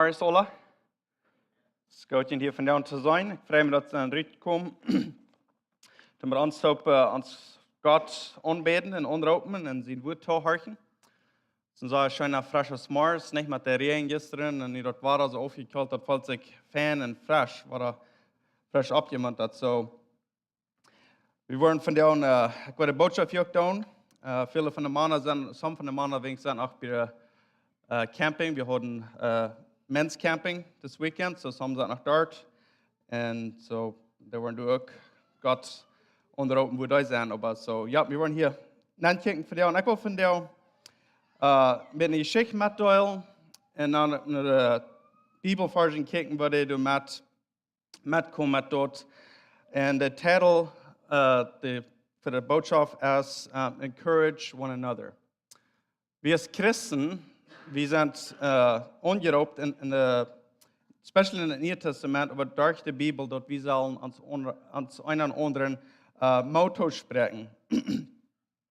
Mars alle. Het is goed hier vandaan te zijn. Ik vrees me dat ze aan het komen. Dat we ons op ons God aanbeten en onderhouden en zijn woord toehoren. Ze zijn schön frisches Mars, niet met de regen gisteren en dat was zo aufgekalt, dat voelt zich fijn en frisch, war frisch opgemaakt dat zo. We worden vandaan, ik wil de boodschap ook doen. Viele van de mannen zijn, sommige van de mannen zijn ook bij camping. We hadden men's camping this weekend, so some zijn nog dort. En so, daar worden we ook God onderhouden hoe die zijn. Maar so, ja, we worden hier kijken vandaan. Ik wil vandaan met een geschichte metdelen en dan naar de Bibelversion kijken waar die met komen met dort. En de titel voor de boodschap is Encourage one another. We als Christen, we zijn ongeroepen, especially in het Nieuwe Testament, aber durch de Bibel, dat we zullen ons een en anderen motto spreken.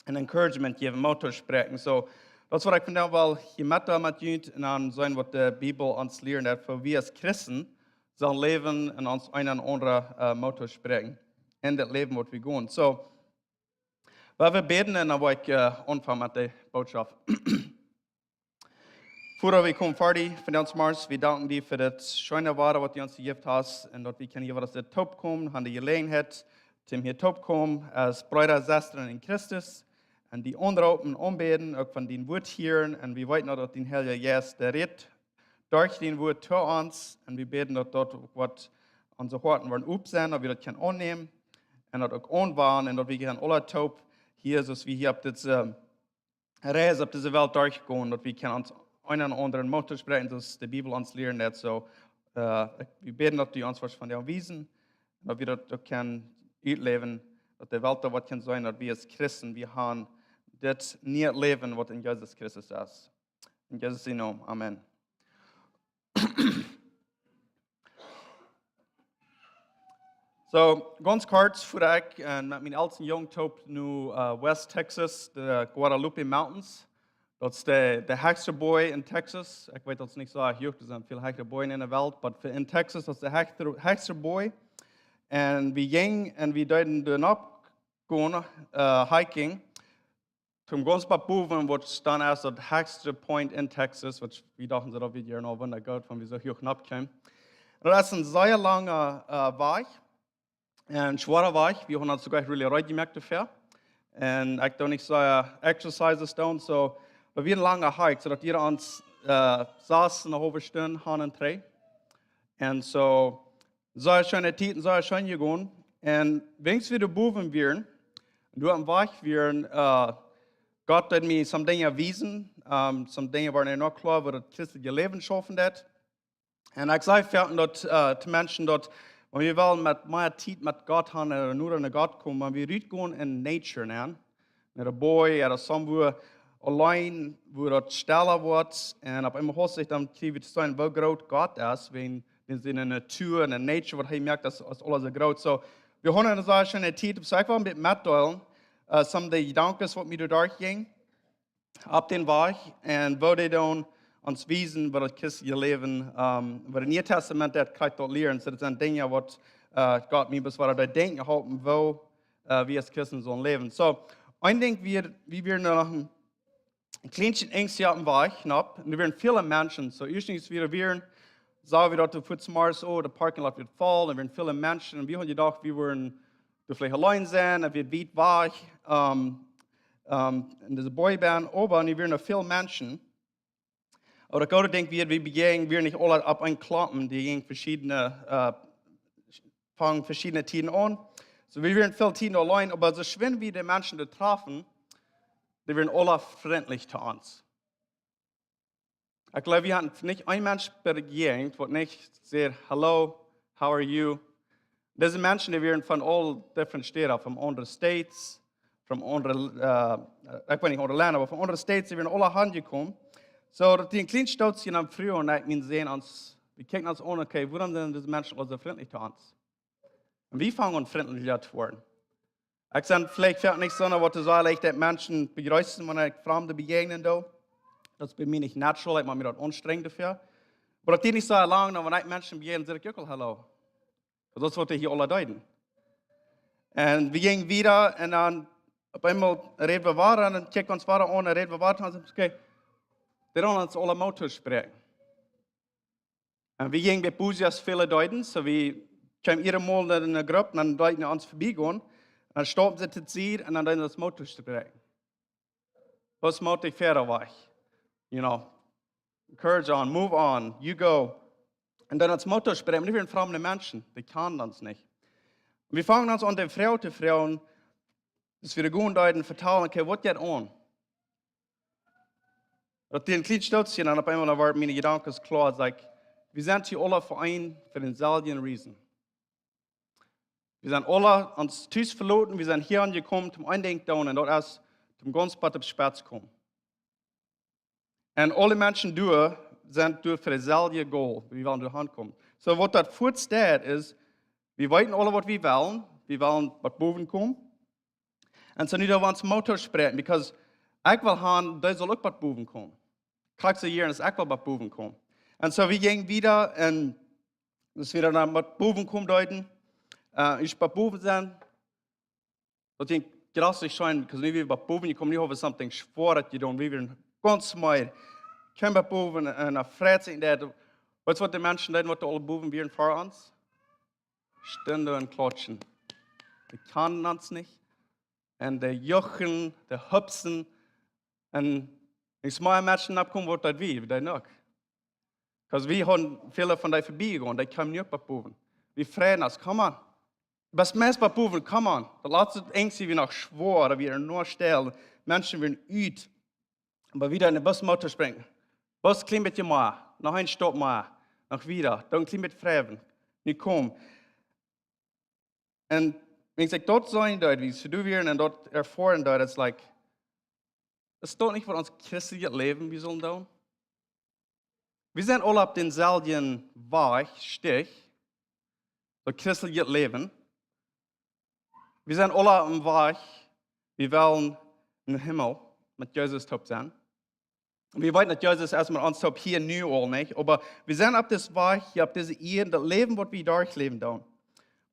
En encouragement geven, motto spreken. So, dat is wat ik vandaag wel gemet met jullie en dan zijn wat de Bibel ons leren heeft. Voor we als Christen zullen leven en ons een en andere motto spreken. In dat leven wat we gaan. So, we beten en dan wil ik aanvangen met de boodschap. Voordat we komen verder van Mars, we danken die voor het schöne woord wat je ons gegeven hebt en dat we kunnen hier de top komen, aan de gelegenheid, om hier top komen als broeder en zusteren in Christus en die onderhouden en aanbeten, ook van die woord hier en we weten dat die Heilige Geest der redt durch die woord tot ons en we beten dat dat wat onze harten worden op zijn, dat we dat kunnen aannemen en dat ook aanwaren en dat we gaan alle top hier, zoals we hier op deze reis op deze wereld doorgaan, dat we kunnen ons een en ander motto spreken, zoals de Bibel ons leren net. So, we beten dat u ons van jou wijzen, dat we dat ook kunnen uitleven, dat de wereld wat kan zijn, dat we als Christen, we gaan dit niet leven wat in Jezus Christus is. In Jezus' naam, amen. So, ganz kort voor ik met mijn oudste jong top nu West Texas, de Guadalupe Mountains. Dat is de hoogste boy in Texas. Ik weet dat het niet zo erg is, er zijn veel hoogste boys in de wereld, maar in Texas dat is de hoogste boy. En we gingen en we deden de opgaan, hiking, toen ganz bij boven, wat dan is het hoogste point in Texas, wat we dachten dat we hier nog wonder goed, van we zo hoog opkwamen. Dat is een zeer lange weg, een zware weg. We hebben het sogar really right gemerkt dafür. En ik doe niet zo exercises doen, so we hebben een lange hike, zodat wir ons saßen eine halbe Stunde hin und her. Und so, sehr schöne Zeit und sehr schön gegangen. Und wenn wir da boven wären, du am Weg wären, Gott hat mir some Dinge erwiesen, some Dinge waren noch klar, wo das christliche Leben schaffen hat. Und ich sage dort zu Menschen dort, wenn wir wollen mit mehr Zeit mit Gott haben oder nur an Gott kommen, wenn wir rausgehen in Nature, nach der Boy oder somewhere, allein, wo das stiller wird, und auf einmal hast du dann zu sein, wie groß Gott ist, wenn in der Natur, in der Nature, was er merkt, das ist alles so groß. So, wir haben eine sehr schöne Zeit, so ich will ein bisschen mitteilen, some der Gedanken, was mir da durchging, auf den Weg, und wo die dann uns wiesen, was das christliche Leben, was das Neue Testament das kann ich dort lernen, so das sind Dinge, was Gott mir bis war, da denken halten, wo wir als Christen sollen leben. So, ein Ding, wie wir noch ein kleines Ängste auf dem Weg knapp, und wir werden viele Menschen, so erstens wir sagen wir dort auf Futzmars, oh, der Parking-Lot wird voll, und wir werden viele Menschen, und wir haben gedacht, wir würden vielleicht allein sein, und wir weit weg, in dieser Boyband, aber wir werden noch viele Menschen, aber ich glaube, wir begegnen, wir nicht alle ab ein Klappen, die gehen fangen verschiedene Tiden an, so wir werden viele Tiden allein, aber so schön wie die Menschen da treffen, die werden alle freundlich zu uns. Ich glaube, wir hatten nicht ein Mensch begegnet, der nicht sagt, hello, how are you? Diese Menschen, die werden von all different Städten, von anderen States, von anderen, ich weiß nicht, andere Länder, aber von anderen States, die werden alle angekommen. So, dass die in kleinen Städtchen am Frühjahr und ich sehen uns, wir gucken uns an, okay, warum sind diese Menschen so freundlich zu uns? Und wir fangen an, freundlich zu werden. Ich sage vielleicht nicht so, was du sagst, dass Menschen begrüßen, wenn ich Fremde begegnen. Das ist bei mir nicht natural, ich mache mir das anstrengend dafür. Aber das ist nicht so lang, wenn ich Menschen begegnen, sage ich auch hallo. Das wollte ich hier alle deuten. Und wir gingen wieder und dann auf einmal reden wir weiter und dann checken wir uns weiter an und reden wir weiter und sagen, okay, die wollen uns alle Motors sprechen. Und wir gingen mit Busias viele deuten, so wir kamen ihre Mal in eine Gruppe und dann deuten wir uns vorbeigehen. Und dann stoppen sie zu ziehen und dann deuten das Motors sprechen. Was Motto ich Fehr war ich? You know, encourage on, move on, you go. Und dann als Motto sprechen, wir sind fremde Menschen, die können das nicht. Und wir fangen uns an, die Frau zu fragen, dass wir gehen deuten, vertellen, okay, was geht an? Und die ein kleines Stützchen, und auf einmal waren meine Gedanken klar, like, wir sind hier alle vereint für denselben Reason. Wir sind alle uns Tisch verloren, wir sind hier angekommen, zum Eindenken und dort erst zum ganz Bad auf Spatz kommen. Und alle Menschen sind für dasselbe Goal, wir wollen durch Hand kommen. So, was das vorsteht, ist, wir wissen alle, was wir wollen was boven kommen. Und so nicht auf uns Motor sprechen, because ich will haben, da soll auch was boven kommen. Kriegst du hier, dass ich will was boven kommen. Und so, wir gingen wieder, und dass wir dann was boven kommen deuten. Ich was boven sind, das ist grassig schein, because wir was boven, ich komme nicht auf something schwer, dass you don't, wir werden ganz smart. Kein was boven, und eine Freizeit, was die Menschen deuten, was alle boven werden vor uns? Stände und klatschen. Die können uns nicht. Und die juchen, die hüpsen. Und ich meine, Menschen abkommen, was das wie, die noch. Weil wir haben viele von denen vorbeigegangen, die kommen nicht bei Boven. Wir freuen uns, komm an. Was meist bei Boven, komm an. Da lassen wir Ängste wie noch schwor, wir sind nur still. Menschen werden üt. Aber wieder in den Busmotor springen. Bus klimmt ihr mal, noch ein Stopp mal, noch wieder. Dann klimmt Freven. Nicht kommen. Und wenn ich dort sein dort, wie sie werden und dort erfahren dort, it's like, das ist doch nicht, was uns christliches Leben wir sollen tun. Wir sind alle auf denselben Weg, Stich, so christliches Leben. Wir sind alle am Weg, wir wollen in den Himmel mit Jesus top sein. Und wir wollen, dass Jesus erstmal uns top hier nu all nicht, aber wir sind auf das Weg, hier auf diese Erde, das Leben, was wir durchleben tun.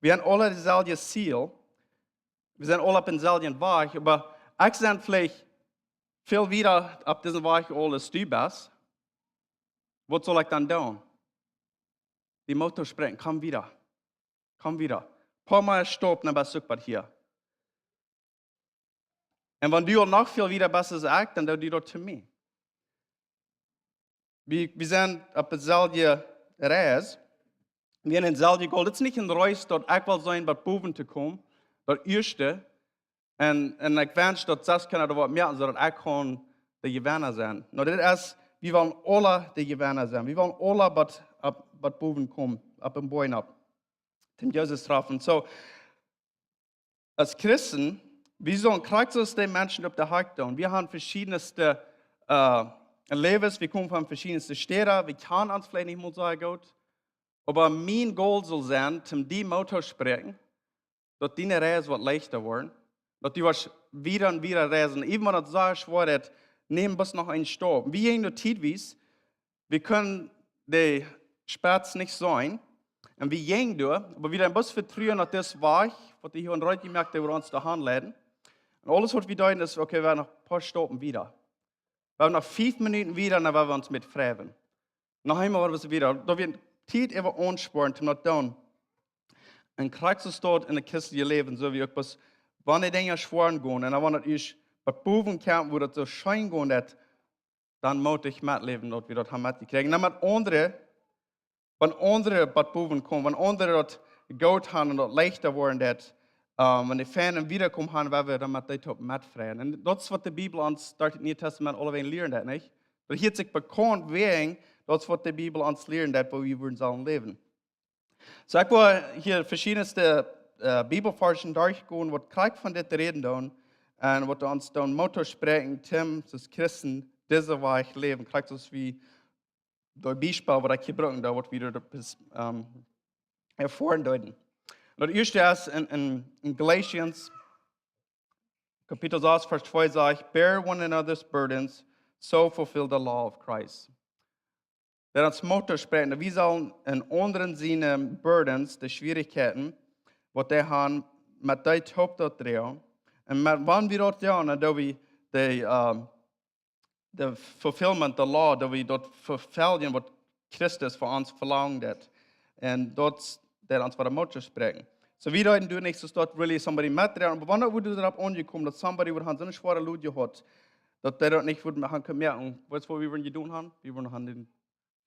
Wir haben alle dasselbe Ziel. Wir sind alle auf demselben Weg, aber ich sind vielleicht viel wieder auf diesem Weg als du bist. Was soll ich dann tun? Die Motor springen, komm wieder. Komm wieder. Ein paar Mal stopp, dann bist du hier. Und wenn du noch viel wieder besser sagst, dann tut du das zu mir. Wir sind auf derselben Reise. Wir haben denselben Goal. Das ist nicht ein Reis, dort ich will sein, was boven zu kommen. Das erste. Und ich wünsche, dass das kann was merken, so dass ich kann der Gewinner sein. No, das ist, wir wollen alle die Gewinner sein. Wir wollen alle was boven kommen, ab dem Bein ab. Den Jesus treffen. So, als Christen, wir sollen Christus den Menschen auf der Hand tun. Wir haben verschiedenste Lebens, wir kommen von verschiedensten Städten, wir können uns vielleicht nicht mal sagen, Gott. Aber mein Goal soll sein, zum die Motor sprechen, dass deine Reise wird leichter werden, dass du wieder und wieder reisen. Even wenn das so schwer ist, nehmen bis noch einen Stopp. Wie in der Zeit wir können die Späts nicht sein, und wir gehen durch, aber wieder ein bisschen vertrauen, dass das war, was die hier und heute gemerkt haben, wir uns da handleiten. Und alles, was wir deuten, ist, okay, wir haben noch ein paar Stoppen wieder. Wir haben noch 5 Minuten wieder, und dann werden wir uns mit freuen. Noch einmal werden wir wieder. Da wird Zeit immer ansparen, um das zu tun. Und Christus dort in der christlichen Leben, so wie ich was, wenn die Dinge schweren gehen, und wenn ich bei Boven kämpfe, wo das so schein gehen, dann muss ich mitleben, dass wir das haben mitgekriegt. Und dann wenn andere bei Boven kommen, wenn andere das gut haben und das leichter werden, wenn die Fernen wiederkommen haben, werden wir dann mit dem mitfreien. Und das ist, was die Bibel uns, dort im Neuen Testament, alle lernen, nicht? Das hier sich bekannt wegen, das ist, was die Bibel uns lernt, wo wir in seinem Leben. So, ich will hier verschiedenste Bibelversen durchgehen, was kriegt von das reden tun, und was uns dann Motto sprechen, Tim, das Christen, diese Weg leben, kriegt es wie das Beispiel, was ich hier brauche, da wird wieder das erfahren deuten. Das erste ist in Galatians, Kapitel 6, Vers 2 sagt, bear one another's burdens, so fulfill the law of Christ. der uns Mutter sprechen, wir sollen in anderen seine Burdens, die Schwierigkeiten, was die haben, mit der Top dort drehen. Und wann wir dort tun, da wir the fulfillment, the law, dat we dort vervolgen wat Christus voor ons verlangt hat. En dort der ons voor de motor spreken. So we don't do nichts, so really somebody met there. Aber wanneer we erop aangekomen dat somebody wat han zo'n schwere lood had, dat der dort nicht würde machen können merken, was wir wollen tun haben, wir wollen han den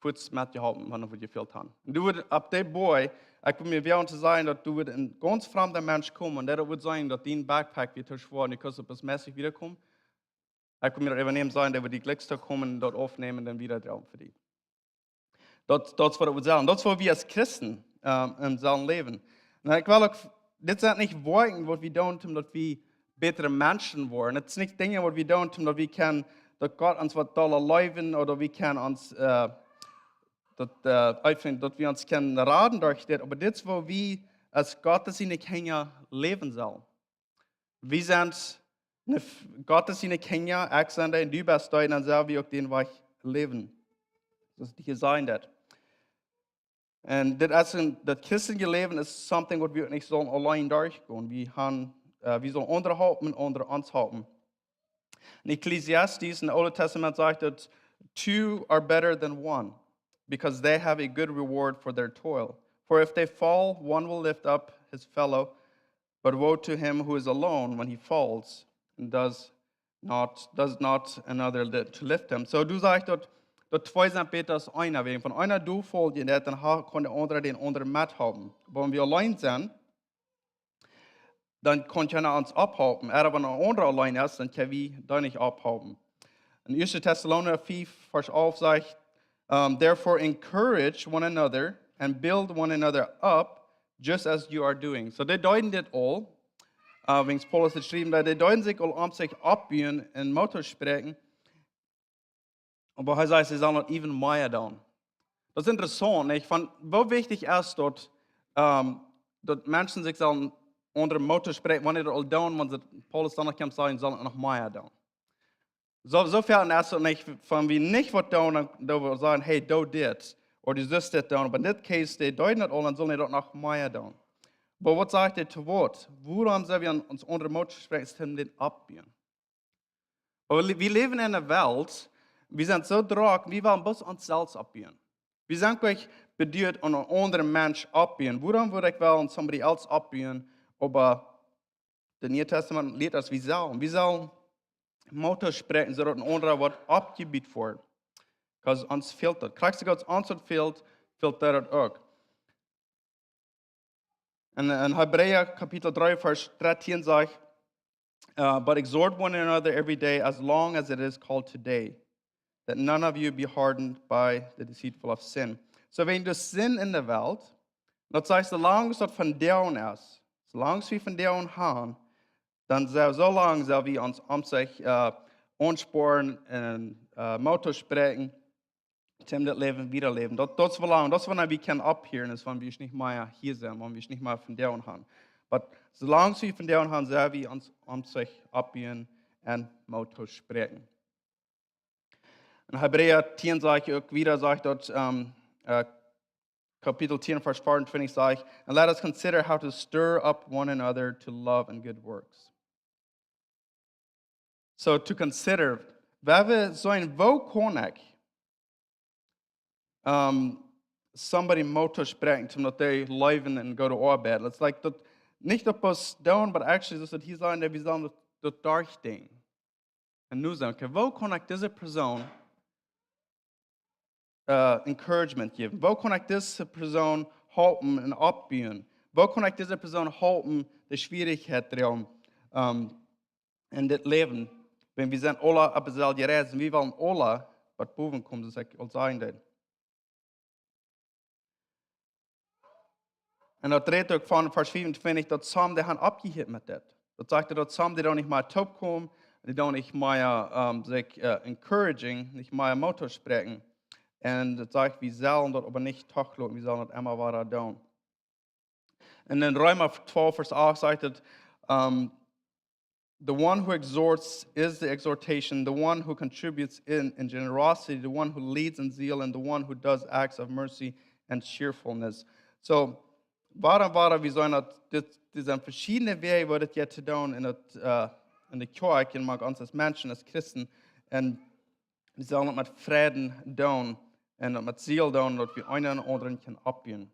Fuß met gehalten, wanneer we gefehlt haben. Und du würd ab der Boy, ich würde mir werden zu sein, dass du würd ein ganz fremder Mensch kommen, und der würde sein, dass dein Backpack wird schwer, und du kannst bis mäßig wiederkommen. Ich kann mir übernehmen sein, der wird die Glückstag kommen, dort aufnehmen und dann wieder drauf für die. Das ist, was wir sagen. Das ist, was wir als Christen in unserem Leben. Und ich will auch, das sind nicht Worte, was wir tun, damit wir bessere Menschen werden. Das sind nicht Dinge, was wir tun, damit wir können, dass Gott uns was toller leben oder wir können uns, dass wir uns können raten durch das. Aber das ist, wo wir als Gottes in die Kinder leben sollen. Wir sind Gottes in die Kinder, ich sende in die Beste, dann selber wir auch den Weg leben. Das ist hier sein das. Und das christliche Leben ist something, was wir nicht sollen allein durchgehen. Wir sollen unterhalten und unter uns halten. In Ecclesiastes, in Old Testament sagt dass two are better than one, because they have a good reward for their toil. For if they fall, one will lift up his fellow, but woe to him who is alone when he falls, and does not another to lift him. So du sagst dort zwei sind besser als einer. Wenn von einer du fällt, dann kann der andere den anderen mithaben. Aber wenn wir allein sind, dann kann keiner uns abhalten. Aber wenn ein anderer allein ist, dann können wir da nicht abhalten. In 1. Thessalonicher 4, Vers 11 sagt, therefore encourage one another and build one another up, just as you are doing. So die deuten das all. Wenn Paulus geschrieben hat, die deuten sich all sich abbauen und Motor sprechen. Aber er sagt, sie sollen noch even mehr tun. Das ist interessant. Ich fand, wo wichtig ist dort, dass Menschen sich sollen unter Motor sprechen, wenn sie das all tun, wenn sie Paulus dann noch kommt, sagen, sollen noch mehr tun. Sofern ist es nicht, wenn wir nicht was tun, dann wir sagen, hey, du das, oder du sollst das tun. Aber in diesem Case, die deuten das all, dann sollen sie dort noch mehr tun. Aber was sagt er zu Wort? Woran sollen wir uns unter Motor sprechen, den abbauen? Aber wir leben in einer Welt, wir sind so drauf, wir wollen bloß uns selbst abbauen. Wir sind gleich bedeutet, an einen anderen Mensch abbauen. Woran würde ich wollen, somebody else abbauen? Aber das Neue Testament lehrt uns, wir sollen Motor sprechen, so dass ein anderer was abgebiet wird. Weil uns fehlt das. Kriegst du uns fehlt das auch. In Hebräer Kapitel 3, Vers 13 sagt, but exhort one another every day as long as it is called today, that none of you be hardened by the deceitful of sin. So wenn du Sinn in der Welt, das heißt, solange es dort von down ist, solange wir von down haben, dann so lange sollen wir uns sich ansporen und Motto sprechen, zum das Leben wiederleben. Das verlangen, das wenn wir können abhören, ist, wenn wir nicht mehr hier sind, wenn wir nicht mehr von down haben. Aber solange wir von down haben, sollen wir uns sich abhören und Motto sprechen. In Hebräer 10 sage ich auch wieder, sagt dort, Kapitel 10, Vers 24 sage ich, and let us consider how to stir up one another to love and good works. So to consider, wenn wir so ein wo kann ich somebody Motto sprechen, damit they leben and go to Arbeit. It's like that, nicht etwas down, but actually, das ist hier sagen, wir sollen das durchdenken. Und nur sagen, okay, wo kann ich diese Person encouragement geben? Wo kann ich diese Person halten und abbauen? Wo kann ich diese Person halten, die Schwierigkeit drin in das Leben? Wenn wir sind alle ab der gereist, wir wollen alle, was boven kommt, das ich all sagen will. Und das dreht auch von Vers 25, dass some die haben abgehört mit das. Das sagt, dass some die nicht mehr top kommen, die nicht mehr sich encouraging, nicht mehr Motto sprechen. Und das sagt, wir sollen das aber nicht tacheln, wir sollen das immer weiter tun. Und in Römer 12, Vers 8 sagt es, The one who exhorts is the exhortation, the one who contributes in generosity, the one who leads in zeal, and the one who does acts of mercy and cheerfulness. So, wir sollen das sind verschiedene Wege, was das jetzt tun in der Kirche, in uns als Menschen, als Christen, und wir sollen mit Frieden tun und mit Ziel tun, dass wir einen oder anderen können abgehen.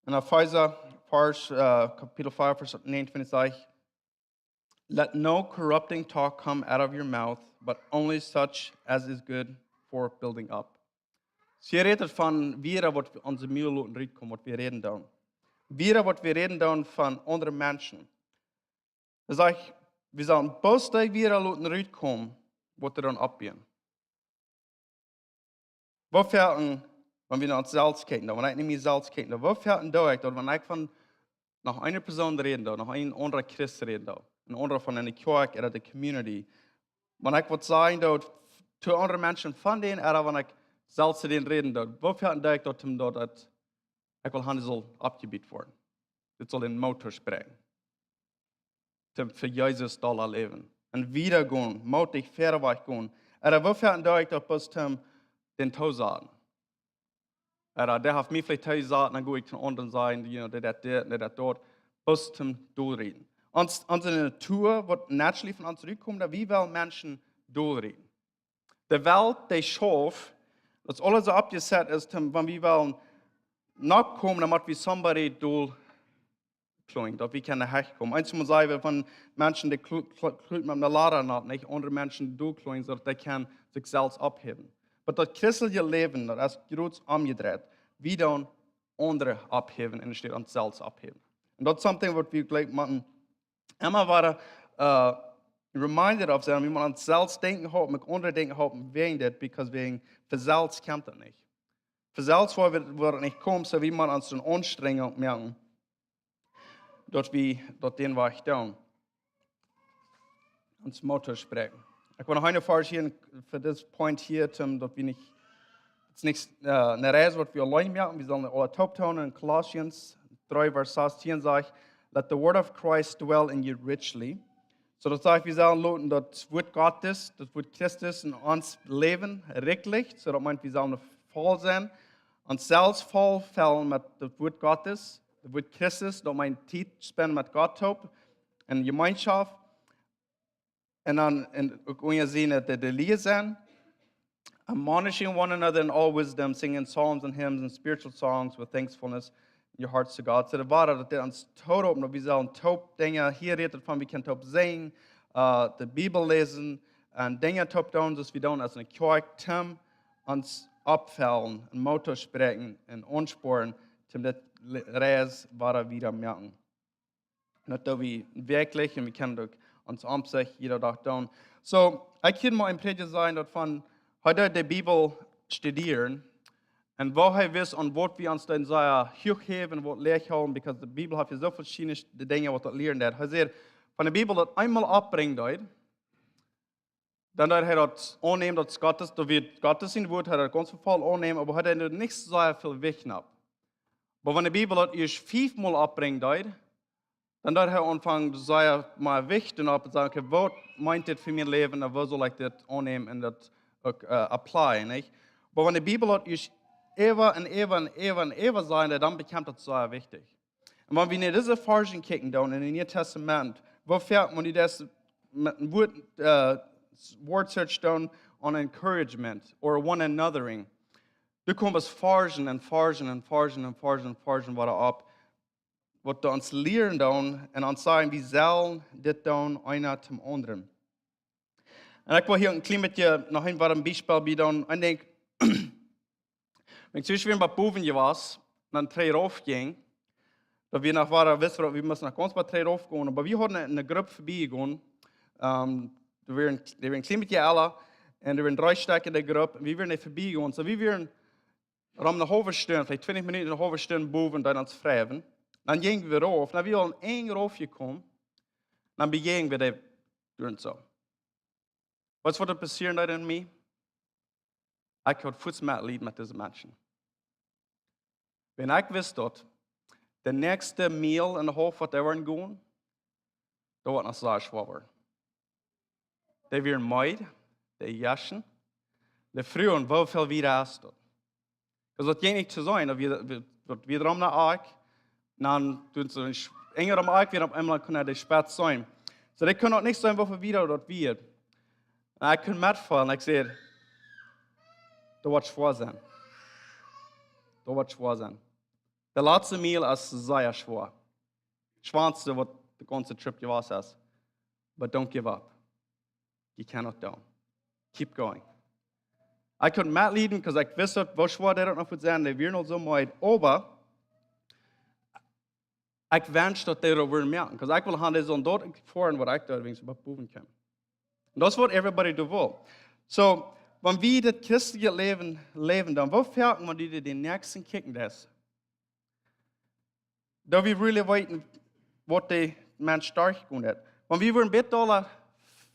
In Epheser, Kapitel 5, Vers 29 sagt, let no corrupting talk come out of your mouth, but only such as is good for building up. Sie redet von wir, was wir unsere Mühe lassen reinkommen, was wir reden da. Wir, was wir reden da von anderen Menschen. Das sagt, wir sollen bloß die wir lassen reinkommen, was wir dann abgehen. Wo fällt wenn wir nach Salz kicken, wenn ich nicht mehr Salz kicken, wo fällt denn da, wenn ich von nach einer Person reden da, nach einem anderen Christ reden da, ein anderer von einer Kirche oder der Community, wenn ich was sagen da, zu anderen Menschen von denen, oder wenn ich selbst zu denen reden da, wo fällt denn da, dass ich will haben, soll abgebiet werden. Das soll den Motor sprengen. Für Jesus Dollar leben. Und wieder gehen, mutig, fairweg gehen. Oder wo fällt denn da, dass bis zum den Tod sagen? Oder der hat mir vielleicht Tod gesagt, dann gehe ich zu anderen sein, der dort, bis zum Tod reden. Unsere Natur wird natürlich von uns zurückkommen, da wie wollen Menschen durchreden. Die Welt, die schafft, dass alles so abgesetzt ist, wenn wir wollen nachkommen, damit wir somebody durchkloingen, dass wir können herkommen. Eins muss sagen, wenn Menschen, die mit einer Lade nach, nicht andere Menschen durchkloingen, so dass die können sich selbst abheben. Aber das christliche Leben, das ist groß umgedreht. Wir dann andere abheben, anstatt uns selbst abheben. Und das ist etwas, was wir gleich machen. Immer wieder reminded of sein, wie man an selbst denken hat, mit anderen denken hat, wegen das, because wegen für selbst kommt das nicht. Für selbst wird nicht kommen, so wie man uns eine Anstrengung merken, dass wir dort den Weg tun. Uns Motor sprechen. Ich will noch eine Frage hier für das Point hier, dass wir nicht, es nicht eine Reise, was wir allein merken, wir sollen alle top tun in Colossians 3, Vers 16 sagt, let the word of Christ dwell in you richly. So das sagt, wir sollen loten, das Wort Gottes, das Wort Christus in uns leben, reichlich, so das meint, wir sollen voll sein, uns selbst voll fällen mit dem Wort Gottes, das Wort Christus, das meint, Zeit spenden mit Gott, in Gemeinschaft, und dann wir sehen, dass die Lieder sind, admonishing one another in all wisdom, singing psalms and hymns and spiritual songs with thankfulness in your hearts to God. So das war, dass wir uns tot openen, wir sollen top Dinge, hier redet von, wir können top singen, die Bibel lesen, und Dinge top tun, dass wir dann als eine Kirche uns abfällen, einen Motor sprechen und ansporen, um das Reis wieder merken. Und dass wir wirklich, und wir können uns sich jeder Tag tun. So, ich kann mal ein Predigt sein, dass von heute die Bibel studieren, und woher wissen, und was wir uns dann sehr hochheben, was Lehr haben, because die Bibel hat ja so verschiedene Dinge, was wir lernen. Er sagt, von der Bibel das einmal abbringt, dann hat er das annehmen, dass Gottes, da wird Gottes in Wort, hat er ganz viel annehmen, aber hat er nicht so viel Wicht ab. Aber wenn die Bibel das erst 5-mal abbringt, dann hat er anfangen, sehr mal Wicht und sagen, okay, was meint das für mein Leben, und wo soll ich das annehmen und das applyen, nicht? Aber wenn die Bibel das erst ever sein, dann bekommt das sehr wichtig. Und wenn wir in diese Forschung kicken, in den Neuen Testament, wo fährt man das mit einem Word search down on encouragement or one anothering. Du kommst forschen und forschen und forschen und forschen und forschen, was ab, was du uns lernen down und uns sagen, wie sollen das down einer zum anderen. Und ich will hier ein klein mit dir noch ein Beispiel bieten. Ich denke, wenn ich zwischen bei Boven war, dann 3 raufging, da wir nach Wara wissen, wir müssen nach ganz paar 3 raufgehen, aber wir hatten eine Gruppe vorbeigegangen, die waren klein mit dir alle, und wir waren 3 Stück in der Gruppe, und wir waren nicht vorbeigegangen, so wir waren eine halbe Stunde, vielleicht 20 Minuten, eine halbe Stunde Boven, dann uns fragen. Dann gingen wir rauf, dann wir waren eng raufgekommen, dann begegnen wir dem so. Was wird passieren da in mir? Ich habe Fußmitglied mit diesen Menschen. Wenn ich wusste, der nächste Meal in der Hof, was wir gehen, dat wordt nog zo schwaar. Die weer meid, die jassen, die vrouwen, hoeveel weer is dat? Dus dat je niet te zijn, dat we erom naar Ark, dan doen ze een enger om Ark weer op eenmaal kunnen die spät zijn. So die kunnen ook niet zijn, hoeveel weer dat weer. En ik kon metvallen en ik zei, dat wordt zwaar zijn. Dat wordt zwaar zijn. De laatste mijl is zeer zwaar. Schwanste wat de ganze trip geweest is. But don't give up. You cannot down. Keep going. Ik kon metleiden, because ik wist hoe zwaar dat nog moet zijn. Die weer nog zo mooi. Aber ik wens dat die er weer merken. Because ik wil gaan zo'n dood voeren wat ik daar wenigstens boven kan. En dat is wat everybody doet wil. So, wenn wir das christliche Leben dann, wo merken wir die den nächsten kicken das? Da wir really weten, was der Mensch stark gemacht hat. Wenn wir ein bisschen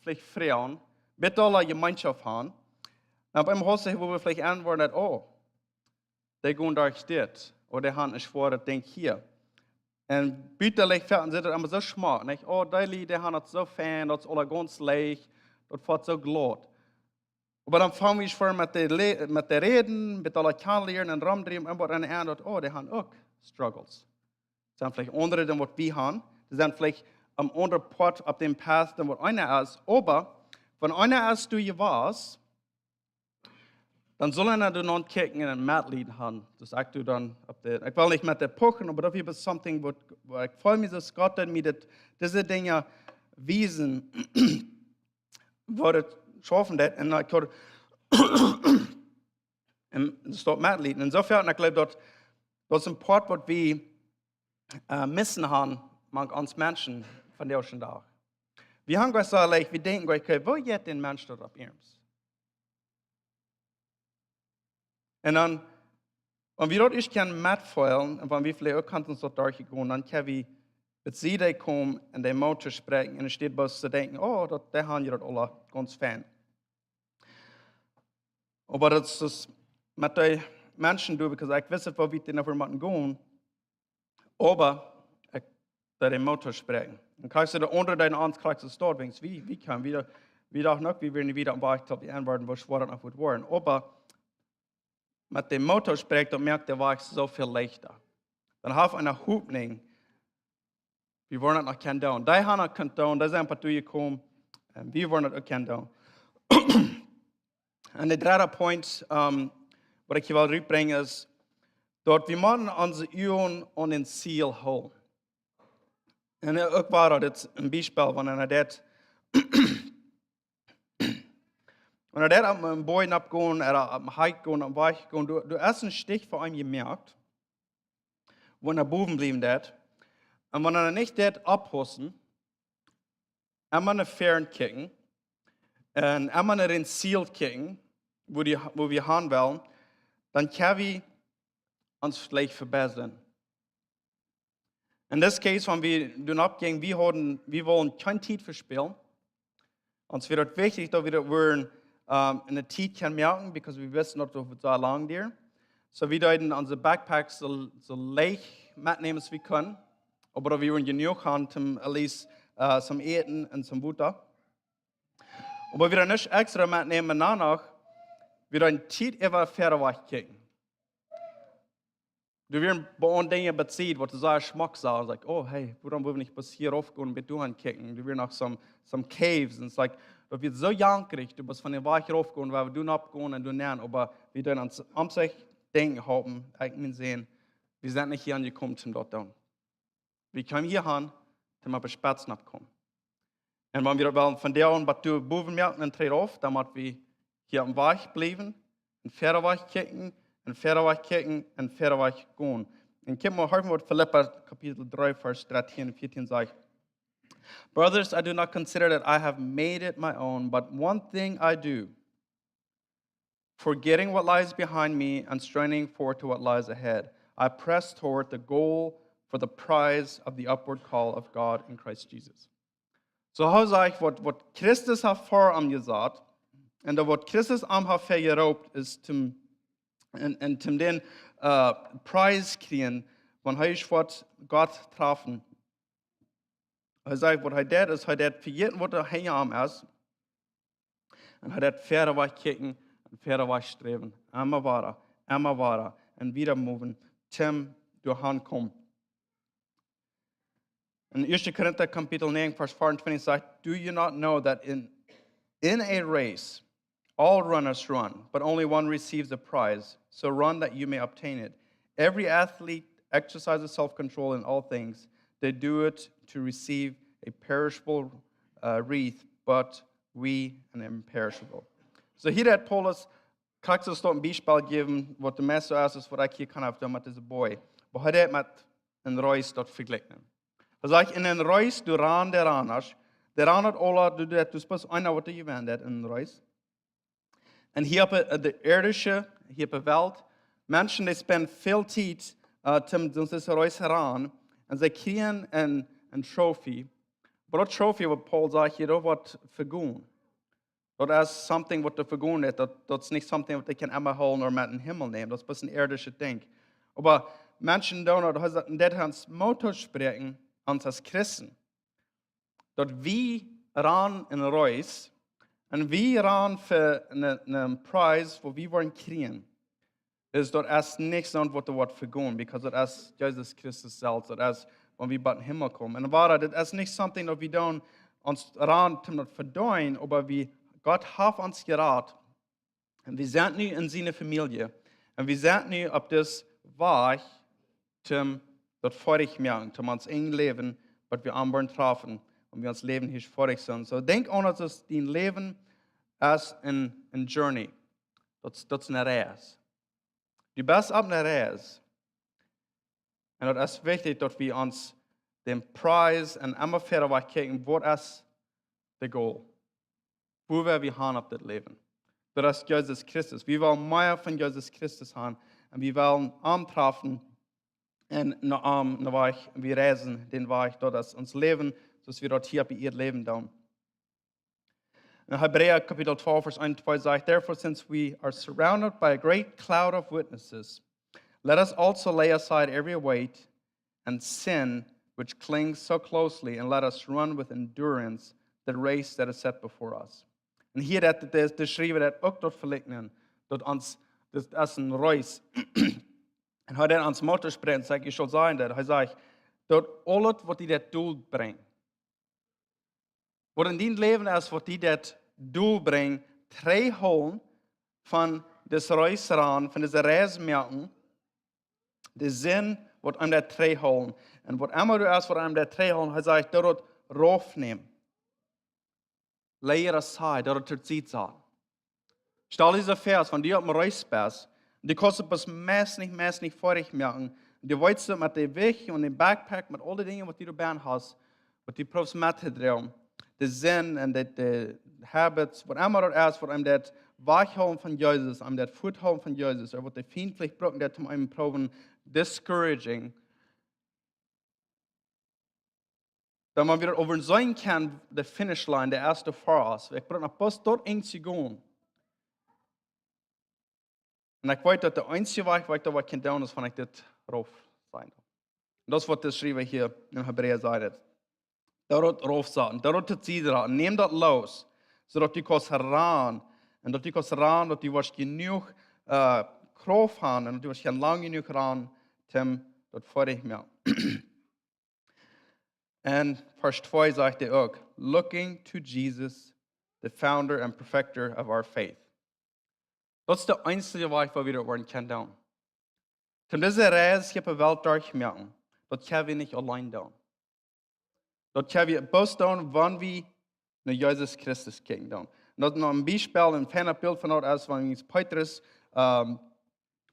vielleicht Frauen, ein bisschen Gemeinschaft haben, dann beim Haus, wo wir vielleicht antworten, oh, die gehen da steht, oder die haben ein schweres Ding hier. Und bitterlich sind das immer so schmack, nicht? Oh, die haben das so fein, das ist alles ganz leicht, das fährt so glatt. Aber dann fangen wir schon mit der Reden, mit aller Kennenlernen und Rumdrehen, und dann ändert, oh, die haben auch Struggles. Das sind vielleicht andere, die was wir haben. Die sind vielleicht am anderen Part auf dem Path, die was einer ist. Aber wenn einer ist, du hier warst, dann sollen wir noch kicken und ein Matlied haben. Das sagst du dann. Ich will nicht mit der Pochen, aber das ist something, wo ich freue mich, dass Gott mir diese Dinge wiesen, wo das schaffen das. Und ich kann das dort Matlied. Insofern, ich glaube, das ist ein Part, was wir missen haben, man uns Menschen von der ersten Tag. Wir haben gesagt, wir denken, okay, wo geht den Mensch dort ab Irms? Und dann, wenn wir dort nicht mitfallen, und wenn wir vielleicht auch uns dort durchgehen, dann können wir mit sie kommen und den Motor sprechen, und es steht bloß zu denken, oh, der haben ja dort alle ganz Fan. Aber das ist mit den Menschen, because ich weiß, wo wir denn auf jemanden gehen, aber ich da den Motor sprechen. Und kannst du da unter deinen Anskreis dort, wie kann wir auch noch, wir werden wieder am Beispiel die Antworten, wo schwer noch wird werden. Aber mit dem Motor spricht, dann merkt der Weg so viel leichter. Dann haben wir eine Hupning, wir wollen noch kein Down. Die haben noch kein Down, die sind ein paar gekommen, wir wollen noch kein Down. Und der dritte Punkt, was ich hier rüberbringe, ist, dort wir müssen unsere Augen an den Ziel holen. Und auch war das ein Beispiel, wenn er am Boden abgehen, am Hike gehen, am Weich gehen, du hast einen Stich vor ihm gemerkt, wenn er boven blieben dat. Und wenn er nicht dat abhussen, einmal eine Fern kicken, und einmal den Ziel kicken, wo wir haben wollen, dann können wir uns vielleicht verbessern. In this case, wenn wir abgehen, wir wollen keine Zeit verspielen. Uns wird es wichtig, dass wir in der Zeit können merken, because wir wissen nicht, ob es so lang dauert. So wir werden unsere Backpacks so leicht mitnehmen, als wir können. Aber wir wollen genug haben, um at least zum Eten und zum Butter. Aber wir werden nicht extra mitnehmen, danach, wir werden Zeit über Fehr wegkicken. Du wirst bei uns Dinge bezieht, wo du sagst, Schmack sagst, like, oh hey, warum wollen wir nicht bis hier raufgehen und mit du ankicken? Du wirst nach some caves, und es like, du wirst so jankrig, du bist von den Weich raufgehen, weil wir du abgehen und du nähern, aber wir dann uns am sich Dinge haben, eigentlich sehen, wir sind nicht hier angekommen zum dort down. Wir kommen hier an, zum aber spät abkommen. Und wenn wir wollen von der an, was du boven merken, und treten auf, dann müssen wir hier am Weich bleiben, und Fehr wegkicken, und Fehr wegkicken, und Fehr weggehen. Und ich mal hören, was Philippa Kapitel 3, Vers 13 und 14 sagt. Brothers, I do not consider that I have made it my own, but one thing I do, forgetting what lies behind me and straining forward to what lies ahead, I press toward the goal for the prize of the upward call of God in Christ Jesus. So how sage ich, was Christus hat vor am gesagt, und was Christus am hat vergeraubt, ist zum den Preis kriegen, wenn er was Gott treffen. Hij zei, wat hij deed is, hij deed vergeten wat er heen is. En hij deed verder wat kijken en verder wat streven. Immer weiter. En wieder moven, tim door han kom. In 1 Korinther kapitel 9, vers 24 sagt, do you not know that in a race, all runners run, but only one receives the prize. So run that you may obtain it. Every athlete exercises self-control in all things. They do it to receive a perishable wreath, but we an imperishable. So hier hat Paulus kannst du dort ein Beispiel geben, was der Messer ist, was ich hier kann auf dem mit diesem Boy. Aber heute mit einem Reis dort vergleichen. Also ich in einem Reis, du ran der Raners, der Ranert Ola, du bist einer, was du gewähnt hat in einem Reis. Und hier op de irdische, hier op de Welt, Menschen, die spenden veel tijd om deze reis heran. En ze krijgen een trophy. Maar dat trophy, wat Paul zegt hier, dat wordt vergoed. Dat is something wat de vergoed is. Dat is niet something wat je kan immer holen of met een himmel nemen. Dat is een irdische ding. Maar mensen doen dat, dat hans motto spreken, ons als Christen. Dat we ran in reis, en we ran voor een prijs, voor we worden krijgen. Is dat is niks aan wat er wordt vergoed, because dat is Jezus Christus zelf, dat is wanneer we bij de hemel komen. En waar dat is niet something dat we doen ons ran om dat verdienen, maar we God heeft ons geraad. En we zijn nu in zijn familie. En we zijn nu op deze weg om dat vorig maken, om ons eigen leven, wat we aanbrengen treffen, om we ons leven hier vorig zijn. So denk aan dat het die leven is een journey. Dat is een reis. Du bist op een reis. En dat is wichtig dat we ons den prijs en immer verder wat kijken, wat is de goal? Wo willen we gaan op dit leven? Dat is Jezus Christus. We willen meer van Jezus Christus gaan. En we willen aantreffen en naar weg. We reizen den weg. Dat is ons leven, zoals we dat hier op het leven doen. In Hebreeën kapitel 12, vers 1 en 2 zegt, therefore, since we are surrounded by a great cloud of witnesses, let us also lay aside every weight and sin which clings so closely, and let us run with endurance the race that is set before us. En hier dat de schrijver dat ook tot verlichten, dat ons, dat is een reis. En hij dat ons motto spreekt, zeg ik zal zijn dat, hij zegt, dat alles wat hij dat doel brengt. Wat in die leven is, wat hij dat doel brengt, 3 holen van deze reis ran, van deze reis merken, de zin wat aan dat 3 holen. En wat immer du is, wat aan dat 3 holen, hij zegt, dat het rof neemt. Leer aside, dat het ter ziet zal. Stel diese Vers, van die op mijn reis bent, die kostet bis meest niet vorig merken. Die weet je met de weg en de backpack, met alle dingen wat die erbij hast, wat die proefs met te draaien. De zin en de habits, wat immer dat is, wat hem dat weghouden van Jezus, hem dat voethouden van Jezus, of wat de vriendelijk broken dat om hem proeven discouraging. Dat man weer over zijn kan, de finishline, de eerste voor ons. Ik probeer naar pas tot eens te gaan. En ik weet dat de einzige weg, waar ik dat wat kan doen, is van ik dit rof zijn. En dat is wat de schrijver hier in Hebreeën zegt. Dat rof zijn, dat het ziet, neem dat los, zodat je kan heraan. En dat je kan heraan, dat je was genoeg kracht hebben, en dat je was geen lang genoeg heraan, om dat vorig meer. En vers 2 zegt hij ook, looking to Jesus, the founder and perfecter of our faith. Dat is de einzige weg waar we dat worden kunnen doen. Om deze reis op de wereld doormaken, dat kunnen we niet alleen doen. Dat kunnen we best doen, wanneer we naar Jezus Christus kijken. En dat is nog een bijspel, een fijne beeld van dat is, wanneer Petrus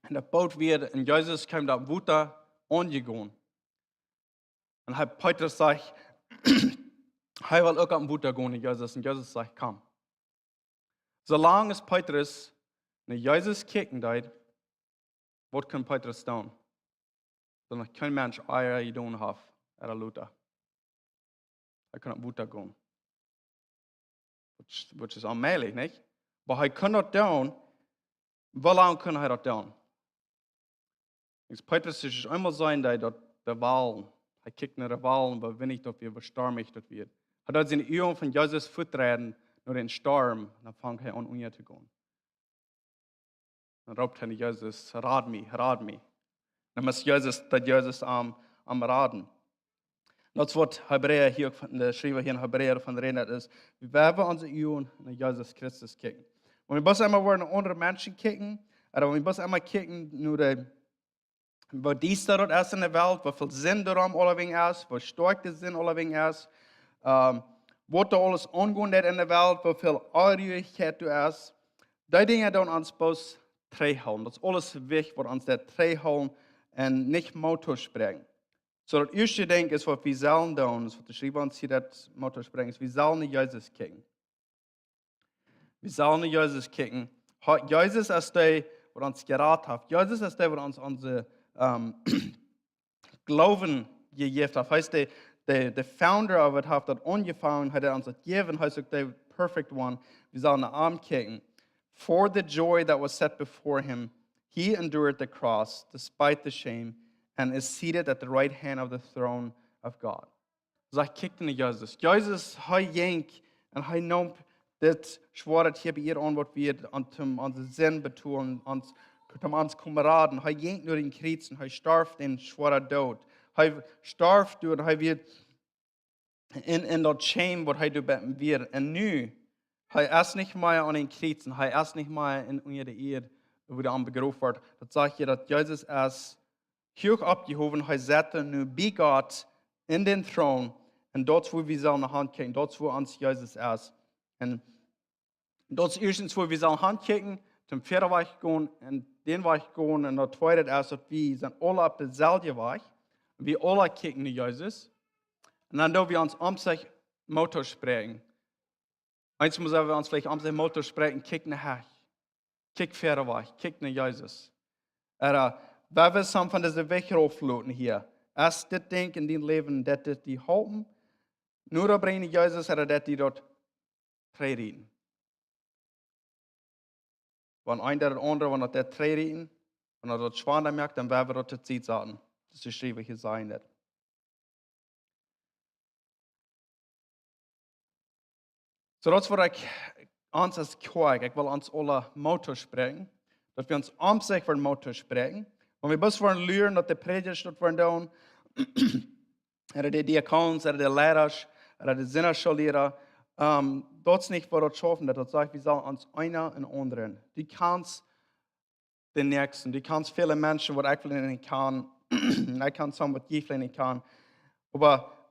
in de boot weer en Jezus kwam dat water aangegaan. En Petrus zegt, hij wil ook op het water gaan naar Jezus. En Jezus zegt, kom. Zolang als Petrus naar Jezus kijken deed, wat kan Petrus doen? Dan kan mens eier je doen have, er luta. Hij kan op het water gaan. Wat is onmogelijk, niet? Maar hij kan dat doen. Hoe lang kan hij dat doen? Petrus is eenmaal zijn dat de wal Hij kijkt naar de wal en wat winnig dat weer, wat stormig dat weer. Hij doet zijn ogen van Jezus voetreden naar den Sturm, dan vangt hij aan onder te gaan. Dan roept hij naar Jezus, raad me, raad me. Dan moet Jezus am raden. Dat is wat Hebreeën hier, de schrijver hier in Hebreeën van reden is. We hebben onze ogen naar Jezus Christus kijken. En we moeten immer naar andere mensen kijken, en we moeten immer kijken naar de wat dies dort ist in der Welt, wie viel Sinn darum allerdings ist, wie stark der Sinn allerdings ist, was da alles angeht in der Welt, wie viel Arrogkeit da ist. Die Dinge dann uns bloß treffen. Das ist alles wichtig, was uns da treffen und nicht Motor sprengen. So, das erste Ding ist, was wir sollen tun, was der Schreiber uns hier das Motor sprengen, ist, wir sollen nicht Jesus kicken. Wir sollen nicht Jesus kicken. Jesus ist der, was uns geraten hat. Jesus ist der, was uns unsere Glauben gegeben hat. Heißt, der Founder of it hat das angefangen, hat uns das gegeben, heißt der perfect one. Wir sollen den Arm kicken. For the joy that was set before him, he endured the cross, despite the shame, and is seated at the right hand of the throne of God. So ich kickte in Jesus. Jesus, hij jenk, en hij nam dit schwaret hier bei ihr an, was wir unseren Sinn betonen, uns Kameraden. Hij jenk nur den Kreuz und hij starf den schwarer Tod. Hij starf door, hij wird in dat shame, wat hij doet weer. En nu, hij is nicht mehr an den Kreuz, und hij is nicht mehr in der Erde, wo er begraben wird. Das sagt hier, dass Jesus ist hoch abgehoben, hij zit nu bij Gott in den Thron, und dort, wo wir sollen Hand kicken, dort, wo uns Jesus ist. Und dort ist erstens, wo wir sollen Hand kicken, zum vierten Weg gehen, und den Weg gehen, und der zweite ist, dass wir sind alle auf derselben Weg, und wir alle kicken zu Jesus. Und dann dürfen wir uns sich Motor sprechen. Eins muss wir uns vielleicht sich Motor sprechen, kicken nach Hech, kick vierten Weg, kick nach Jesus. Wij willen some van deze weg aufloten hier. Als dit ding in die leven, dat dit die houden, nur da brengen Jezus, dat die dort treden. Wenn ein der andere, wenn dat treden, wenn dat schwanger merkt, dann werden wir dort die Zeit sagen. Das ist schwierig hier sein nicht. So das war ich uns als Kirche, ich will uns alle Motor sprechen, dass wir uns sich für den Motor sprechen. Und wir müssen lernen, dass die Prediger dort werden, oder die Diakons, oder die Lehrer, oder die Sinnerschullehrer, dort ist nicht, wo das schaffen, das sagt, wir sollen uns einer und anderen. Du kannst den Nächsten, du kannst viele Menschen, was ich vielleicht nicht kann, ich kann sagen, was ich vielleicht nicht kann. Aber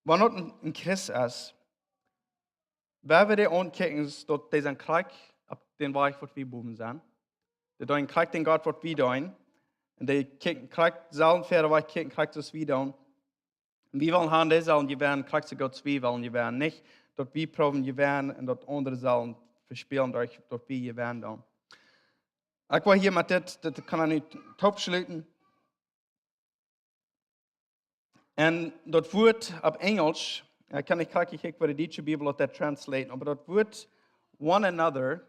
wenn dort ein Christ ist, wer wir die ankicken, dort diesen Krieg, ab den Weg, was wir buben sind, die den Krieg, den Gott, was wir tun, und die Krieg sollen für Weg kicken, Krieg, das wir tun. Und wir wollen haben, die sollen gewähren, Krieg zu Gott, wir wollen gewähren, nicht, dort wir proben gewähren, und dort andere sollen verspielen, dort wir gewähren tun. Ich war hier mit das kann ich nicht abschließen. Und dort wird auf Englisch, ich kann nicht kriegen, ich würde die deutsche Bibel das translaten, aber dort wird one another,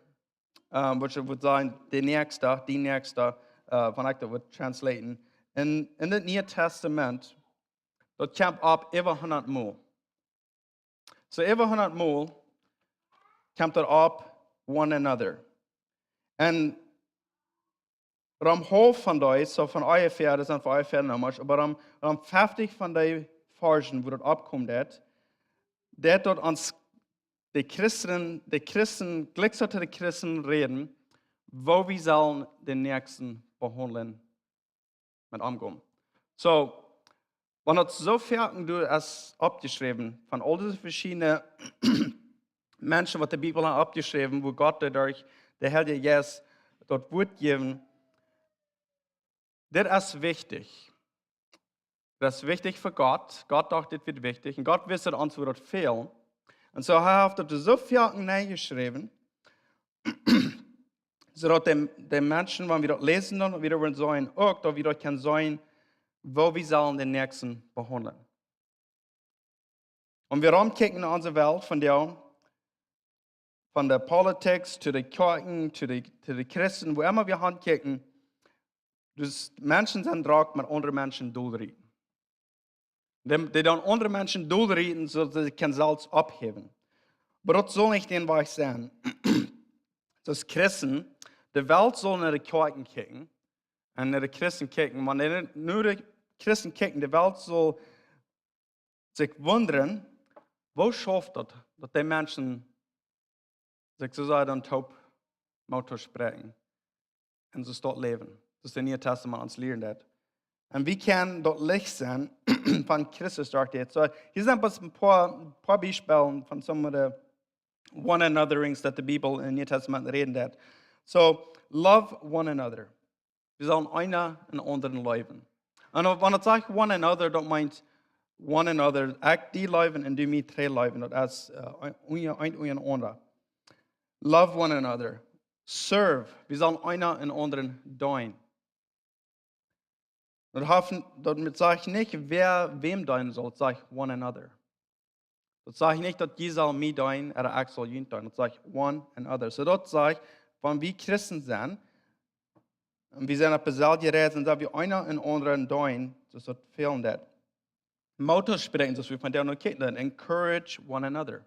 was würde sein, die nächste, wenn ich das würde translaten. In das Neue Testament, dort kommt ab über 100 Mal. So über 100 Mal kommt dort ab one another. Und am Hof von euch, so von euren Pferden, das sind von euren Pferden nochmal, aber am 50 von den Versen, wo dort abkommt, der dort uns die Christen, glückliche Christen reden, wo wir sollen den Nächsten behandeln, mit umgehen. So, wenn das so fertig du es abgeschrieben, von all diesen verschiedenen Menschen, was die Bibel hat abgeschrieben, wo Gott dadurch, der Herr Jesus, dort wird geben, das ist wichtig. Das ist wichtig für Gott. Gott dachte, das wird wichtig. Und Gott wusste uns, wo das fehlt. Und so hat er das so viel geschrieben, sodass die Menschen, wenn wir das lesen, dann wieder sein, auch da wieder kann sein, wo wir sollen den Nächsten behandeln. Und wir umkicken in unsere Welt von der Politik zu den Kirchen, zu den Christen, wo immer wir ankicken, dus Menschen sind drauf mit anderen Menschen doelreden. Die dan andere Menschen doelrieten, zodat ze kan zelfs opgeven. Maar dat zal niet den Weg zijn. Dus Christen, de Welt zal naar de kerken kijken. En naar de Christen kijken. Maar nu de Christen kijken, de Welt zal zich wonderen, wo schafft dat die Menschen zich zo dan taub moeten spreken. En zo staat leven. Dus in het Testament ons leren dat. En wie kan dat licht zijn van Christus daar dit. So, hier zijn pas een paar Beispiele van sommige of the one anotherings that the Bible in het Testament reden dat. So, love one another. We zullen einer en anderen leven. En wanneer het zegt one another, dat meint one another, ik die leven en du mij twee leven. Dat is een ander. Love one another. Serve. We zullen einer en anderen dienen. Dat zegt niet wem dienen zal, dat zegt one another. Dat zegt niet dat je zal mij dienen en ik zal je dienen. Dat zegt one another. So dat zegt, van wie Christen zijn, en we zijn op dezelfde reis en dat we einer en anderen dienen, dus dat veel dat. Motto spreken, zoals we van daar nog kijken, encourage one another.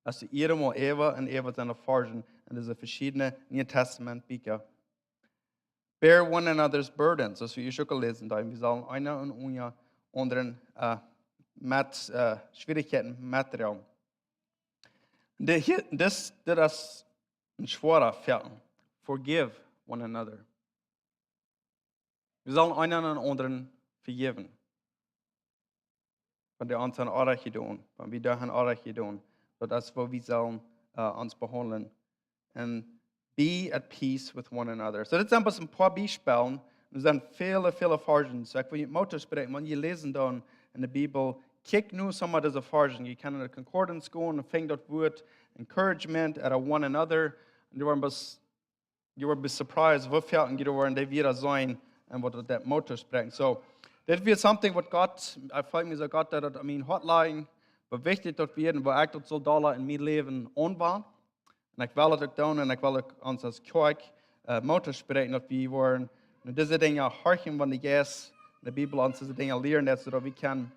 Als ze iedereen eeuwen en eeuwen zijn ervaren, en er zijn verschillende Nieuw Testament boeken. Bear one another's burdens, zoals we hier ook al lezen. We zullen einer en anderen met schwierigheden materiaal. Dit is een zware feit. Forgive one another. We zullen einer en anderen vergeven. Van de ons aan aardig gedaan, van wie daar aan aardig gedaan. Dat is wat we zullen ons behandelen. En be at peace with one another. So dit zijn pas een paar bijspelen. Er zijn vele versen. So ik wil je motor spreken, want je lezen dan in de Bijbel, kijk nu sommige deze versen. Je kan in de concordance gaan en vindt dat woord encouragement at one another. En je wordt surprised hoeveel je worden die weer zijn en wat dat motor spreekt. So dit is something wat God, ik voel me zo God dat in mijn hotline, wat wichtig dat we en waar ik dat zal in mijn leven aanbaan. En ik wil het ook doen en ik wil ook ons als kerk motor spreken dat we worden deze dingen harken van de geest, de Bijbel ons deze dingen leren, zodat we kan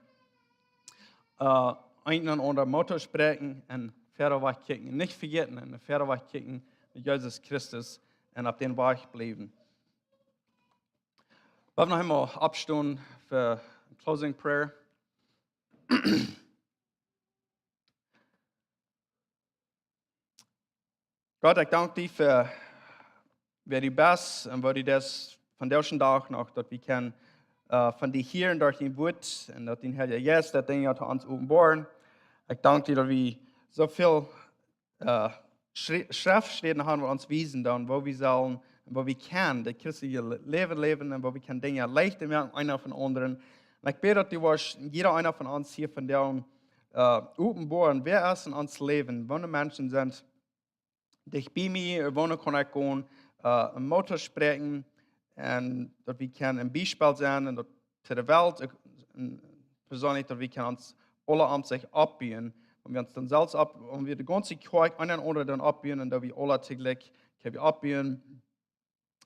een en ander motor spreken en verder weg kijken. Niet vergeten en verder weg kijken naar Jezus Christus en op den weg blijven. We hebben nog eenmaal opstaan voor closing prayer. God, ik dank je voor die best en voor die des van deze dag nog, dat we kan van die hier en door die woord en dat die Heilige Geest dat dingen uit ons openbaren. Ik dank je dat we zoveel schriftsteden hebben we ons wijzen dan, waar we zullen en waar we kan de christelijke leven en waar we kan dingen leichten met einer van anderen. En ik bid dat die was jeder einer van ons hier van der openbaren, wer is in ons leven, wanneer mensen zijn dicht bij mij, wonen kan ik gewoon een motor spreken en dat we kan een bijspel zijn en dat te de wereld persoonlijk dat we kan ons alle aan zich opbouwen. Om we ons dan zelfs om we de ganze kerk aan en onder dan opbouwen en dat we alle tegelijk kunnen opbouwen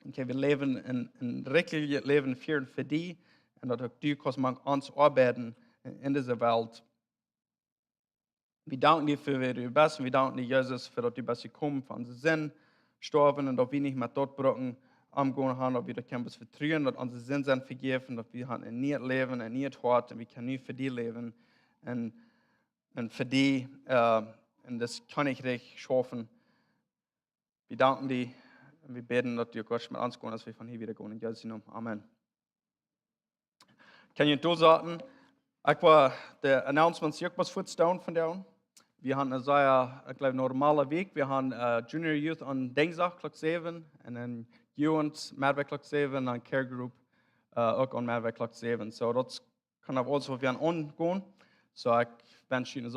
en kunnen leven een rijkelijk leven vieren voor die en dat ook die kost ons arbeiden in deze wereld. We danken dir für die Beste, wir danken dir, Jesus, für dass die Beste kommen, von unseren Sinn gestorben und dass wir nicht mehr dort brauchen, umgehen haben, dass wir da können vertrauen, dass unsere Sinn sind vergeben, dass wir haben ein neues Leben, ein neues Hort und wir können nicht für die leben und für die und das Königreich schaffen. Wir danken dir und wir beten, dass du Gott mit uns gehen, dass wir von hier wieder gehen. In Jesu Namen. Amen. Kan je het sagen? Ik wil de announcements ook was voorstellen van jou. We hebben een zeer, ik geloof, normale week. We hebben Junior Youth aan dinsdag klok 7 en dan Jugend middag klok 7 en Care Group ook aan middag klok 7. So dat kan op ons weer aan gaan. So ik wens je een